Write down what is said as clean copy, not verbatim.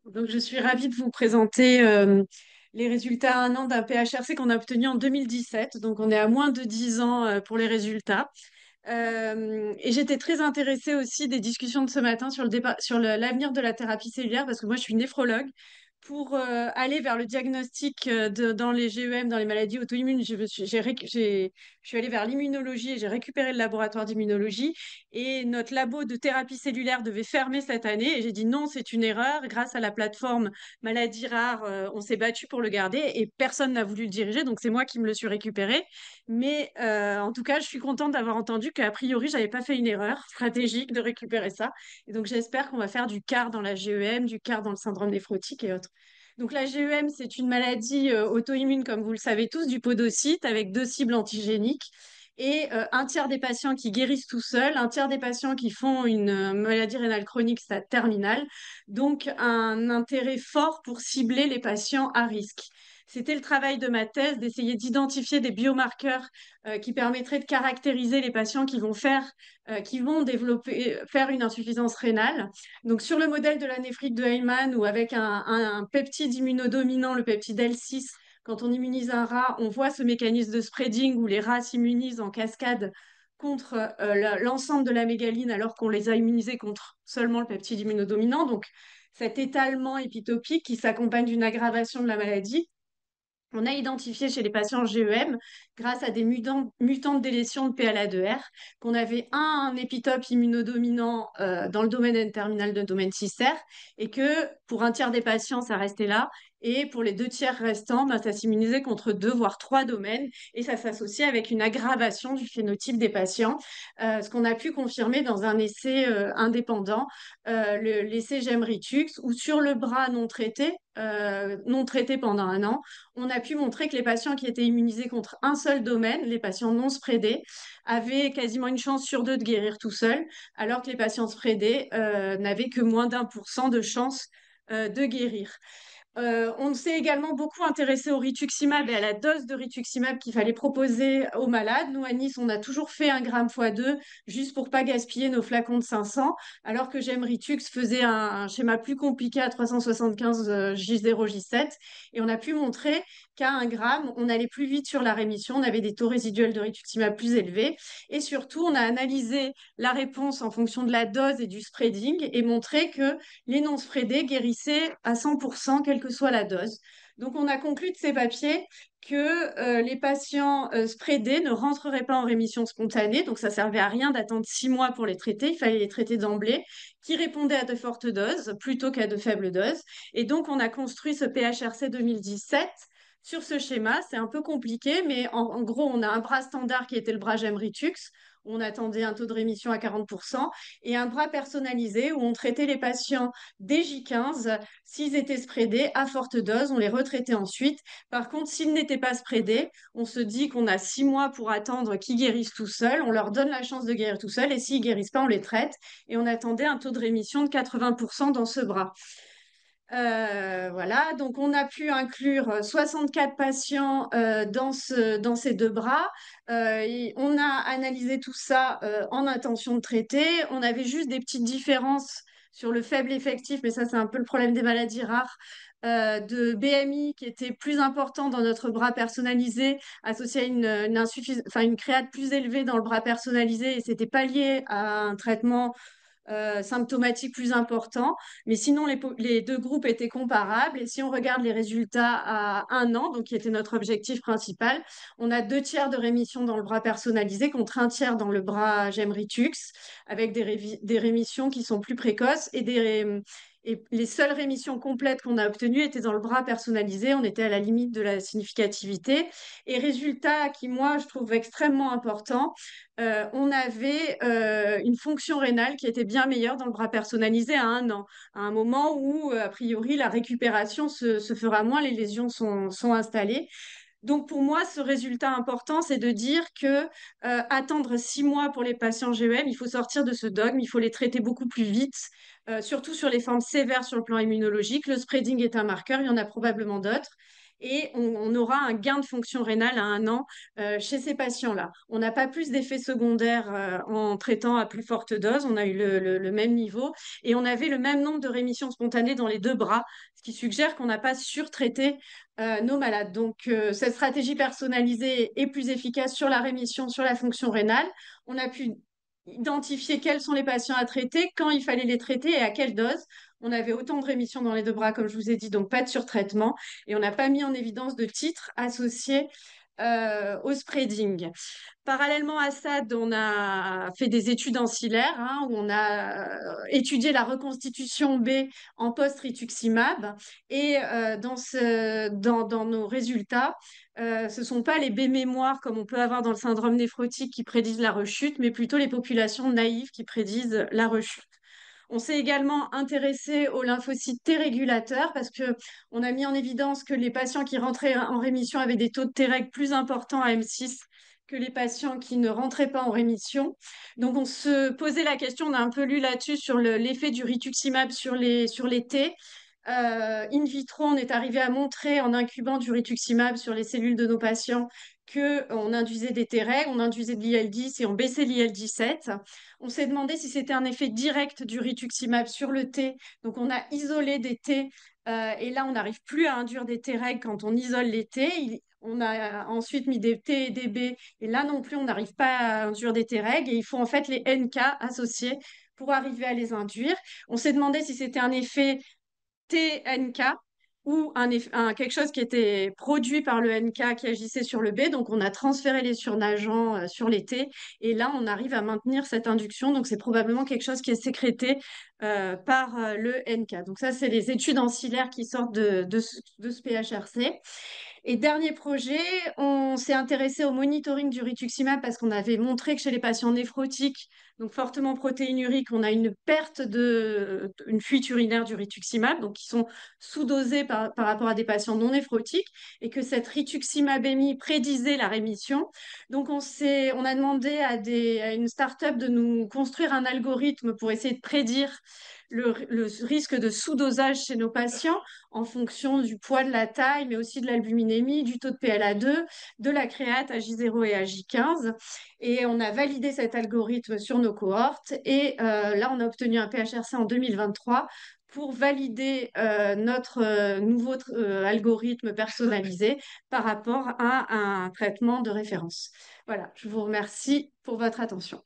Donc, je suis ravie de vous présenter les résultats à un an d'un PHRC qu'on a obtenu en 2017. Donc, on est à moins de 10 ans pour les résultats. Et j'étais très intéressée aussi des discussions de ce matin sur l'avenir de la thérapie cellulaire parce que moi, je suis néphrologue. Pour aller vers le diagnostic dans les GEM, dans les maladies auto-immunes, je suis allée vers l'immunologie et j'ai récupéré le laboratoire d'immunologie. Et notre labo de thérapie cellulaire devait fermer cette année. Et j'ai dit non, c'est une erreur. Grâce à la plateforme Maladies Rares, on s'est battu pour le garder et personne n'a voulu le diriger. Donc c'est moi qui me le suis récupéré. Mais en tout cas, je suis contente d'avoir entendu qu'a priori, j'avais pas fait une erreur stratégique de récupérer ça. Et donc j'espère qu'on va faire du quart dans la GEM, du quart dans le syndrome néphrotique et autres. Donc la GEM, c'est une maladie auto-immune, comme vous le savez tous, du podocyte avec deux cibles antigéniques. Et un tiers des patients qui guérissent tout seuls, un tiers des patients qui font une maladie rénale chronique, stade terminal. Donc un intérêt fort pour cibler les patients à risque. C'était le travail de ma thèse d'essayer d'identifier des biomarqueurs qui permettraient de caractériser les patients qui vont faire une insuffisance rénale. Donc, sur le modèle de la néphrite de Heymann ou avec un peptide immunodominant, le peptide L6, quand on immunise un rat, on voit ce mécanisme de spreading où les rats s'immunisent en cascade contre l'ensemble de la mégaline alors qu'on les a immunisés contre seulement le peptide immunodominant. Donc, cet étalement épitopique qui s'accompagne d'une aggravation de la maladie. On a identifié chez les patients GEM, grâce à des mutants de délétion de PLA2R, qu'on avait un épitope immunodominant dans le domaine N-terminal de domaine 6R et que pour un tiers des patients, ça restait là. Et pour les deux tiers restants, ben, ça s'immunisait contre deux, voire trois domaines. Et ça s'associait avec une aggravation du phénotype des patients, ce qu'on a pu confirmer dans un essai indépendant, l'essai GEM-RITUX, où sur le bras non traité pendant un an, on a pu montrer que les patients qui étaient immunisés contre un seul domaine, les patients non spreadés, avaient quasiment une chance sur deux de guérir tout seuls, alors que les patients spreadés n'avaient que moins d'1% de chance de guérir. On s'est également beaucoup intéressé au rituximab et à la dose de rituximab qu'il fallait proposer aux malades. Nous, à Nice, on a toujours fait 1 gramme x 2 juste pour pas gaspiller nos flacons de 500, alors que GEM-RITUX faisait un schéma plus compliqué à 375 J0, J7. Et on a pu montrer qu'à 1 gramme, on allait plus vite sur la rémission, on avait des taux résiduels de rituximab plus élevés. Et surtout, on a analysé la réponse en fonction de la dose et du spreading et montré que les non-spreadés guérissaient à 100%, quelle que soit la dose. Donc, on a conclu de ces papiers que les patients spreadés ne rentreraient pas en rémission spontanée. Donc, ça servait à rien d'attendre 6 mois pour les traiter. Il fallait les traiter d'emblée, qui répondaient à de fortes doses plutôt qu'à de faibles doses. Et donc, on a construit ce PHRC 2017 sur ce schéma. C'est un peu compliqué, mais en gros, on a un bras standard qui était le bras GEM-RITUX. On attendait un taux de rémission à 40% et un bras personnalisé où on traitait les patients dès J15. S'ils étaient spreadés à forte dose, on les retraitait ensuite. Par contre, s'ils n'étaient pas spreadés, on se dit qu'on a 6 mois pour attendre qu'ils guérissent tout seuls. On leur donne la chance de guérir tout seuls et s'ils guérissent pas, on les traite. Et on attendait un taux de rémission de 80% dans ce bras. Voilà, donc on a pu inclure 64 patients dans ces deux bras. On a analysé tout ça en intention de traiter. On avait juste des petites différences sur le faible effectif, mais ça c'est un peu le problème des maladies rares, de BMI qui était plus important dans notre bras personnalisé, associé à une créate plus élevée dans le bras personnalisé, et c'était pas lié à un traitement symptomatique plus important. Mais sinon, les deux groupes étaient comparables. Et si on regarde les résultats à 1 an, donc qui était notre objectif principal, on a 2 tiers de rémission dans le bras personnalisé contre un tiers dans le bras GEM-RITUX, avec des rémissions qui sont plus précoces et les seules rémissions complètes qu'on a obtenues étaient dans le bras personnalisé. On était à la limite de la significativité. Et résultat qui, moi, je trouve extrêmement important, on avait une fonction rénale qui était bien meilleure dans le bras personnalisé à 1 an, à un moment où, a priori, la récupération se fera moins, les lésions sont installées. Donc pour moi, ce résultat important, c'est de dire que attendre 6 mois pour les patients GEM, il faut sortir de ce dogme, il faut les traiter beaucoup plus vite, surtout sur les formes sévères sur le plan immunologique. Le spreading est un marqueur, il y en a probablement d'autres. et on aura un gain de fonction rénale à 1 an chez ces patients-là. On n'a pas plus d'effets secondaires en traitant à plus forte dose, on a eu le même niveau et on avait le même nombre de rémissions spontanées dans les 2 bras, ce qui suggère qu'on n'a pas surtraité nos malades. Donc, cette stratégie personnalisée est plus efficace sur la rémission, sur la fonction rénale. On a pu identifier quels sont les patients à traiter, quand il fallait les traiter et à quelle dose. On avait autant de rémissions dans les 2 bras, comme je vous ai dit, donc pas de surtraitement. Et on n'a pas mis en évidence de titres associés au spreading. Parallèlement à ça, on a fait des études ancillaires, hein, où on a étudié la reconstitution B en post-rituximab. Et dans nos résultats, ce ne sont pas les B-mémoires comme on peut avoir dans le syndrome néphrotique qui prédisent la rechute, mais plutôt les populations naïves qui prédisent la rechute. On s'est également intéressé aux lymphocytes T régulateurs parce que on a mis en évidence que les patients qui rentraient en rémission avaient des taux de Treg plus importants à M6 que les patients qui ne rentraient pas en rémission. Donc, on se posait la question, on a un peu lu là-dessus sur l'effet du rituximab sur les T. In vitro, on est arrivé à montrer en incubant du rituximab sur les cellules de nos patients qu'on induisait des Treg, on induisait de l'IL-10 et on baissait l'IL-17. On s'est demandé si c'était un effet direct du rituximab sur le T. Donc, on a isolé des T et là, on n'arrive plus à induire des Treg quand on isole les T. On a ensuite mis des T et des B et là non plus, on n'arrive pas à induire des Treg et il faut en fait les NK associés pour arriver à les induire. On s'est demandé si c'était un effet TNK ou quelque chose qui était produit par le NK qui agissait sur le B. Donc, on a transféré les surnageants sur les T. Et là, on arrive à maintenir cette induction. Donc, c'est probablement quelque chose qui est sécrété par le NK. Donc, ça, c'est les études ancillaires qui sortent de ce PHRC. Et dernier projet, on s'est intéressé au monitoring du rituximab parce qu'on avait montré que chez les patients néphrotiques, donc fortement protéinuriques, on a une une fuite urinaire du rituximab, donc qui sont sous-dosés par rapport à des patients non néphrotiques, et que cette rituximabémie prédisait la rémission. Donc on a demandé à une start-up de nous construire un algorithme pour essayer de prédire le risque de sous-dosage chez nos patients en fonction du poids, de la taille, mais aussi de l'albuminémie, du taux de PLA2, de la créate AJ0 et AJ15. Et on a validé cet algorithme sur nos cohortes. Et là, on a obtenu un PHRC en 2023 pour valider notre nouveau algorithme personnalisé par rapport à un traitement de référence. Voilà, je vous remercie pour votre attention.